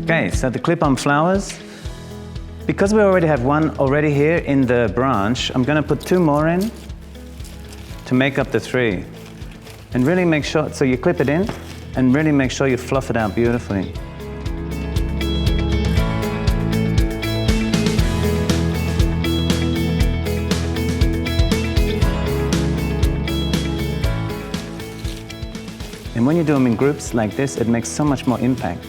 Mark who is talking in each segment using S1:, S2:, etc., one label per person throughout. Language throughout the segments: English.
S1: Okay, so the clip-on flowers. Because we already have one already here in the branch, I'm going to put 2 more in to make up the 3. And really make sure, so you clip it in and really make sure you fluff it out beautifully. And when you do them in groups like this, it makes so much more impact.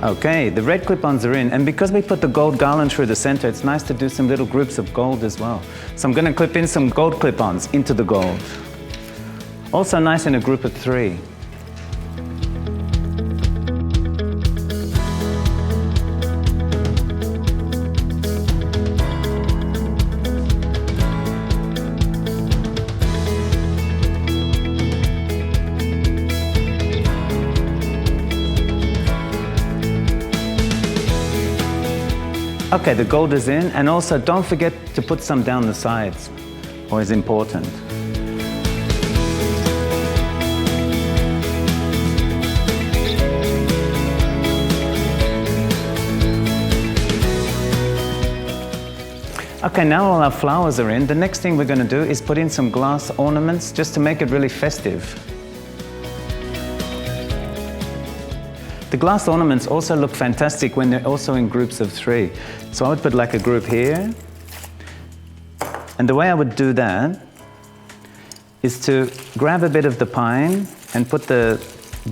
S1: Okay, the red clip-ons are in, and because we put the gold garland through the center, it's nice to do some little groups of gold as well. So I'm going to clip in some gold clip-ons into the gold. Also nice in a group of 3. Okay, the gold is in, and also don't forget to put some down the sides, always important. Okay, now all our flowers are in. The next thing we're going to do is put in some glass ornaments just to make it really festive. The glass ornaments also look fantastic when they're also in groups of 3. So I would put like a group here. And the way I would do that is to grab a bit of the pine and put the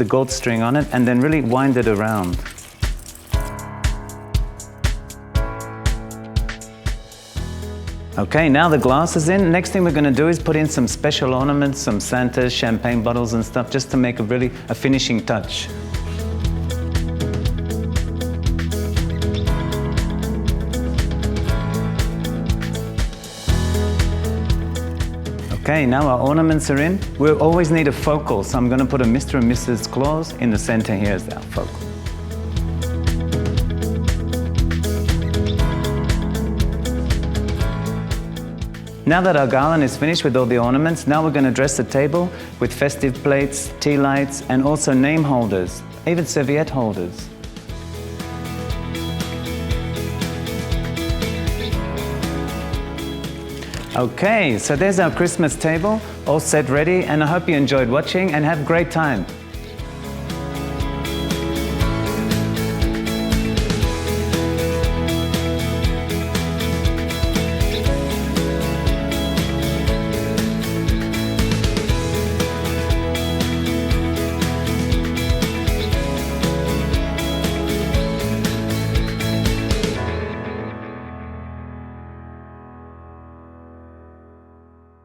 S1: gold string on it and then really wind it around. Okay, now the glass is in. Next thing we're going to do is put in some special ornaments, some Santas, champagne bottles and stuff, just to make a finishing touch. Okay, now our ornaments are in. We'll always need a focal, so I'm going to put a Mr. and Mrs. Claus in the center here as our focal. Now that our garland is finished with all the ornaments, now we're going to dress the table with festive plates, tea lights, and also name holders, even serviette holders. Okay, so there's our Christmas table, all set ready, and I hope you enjoyed watching and have a great time.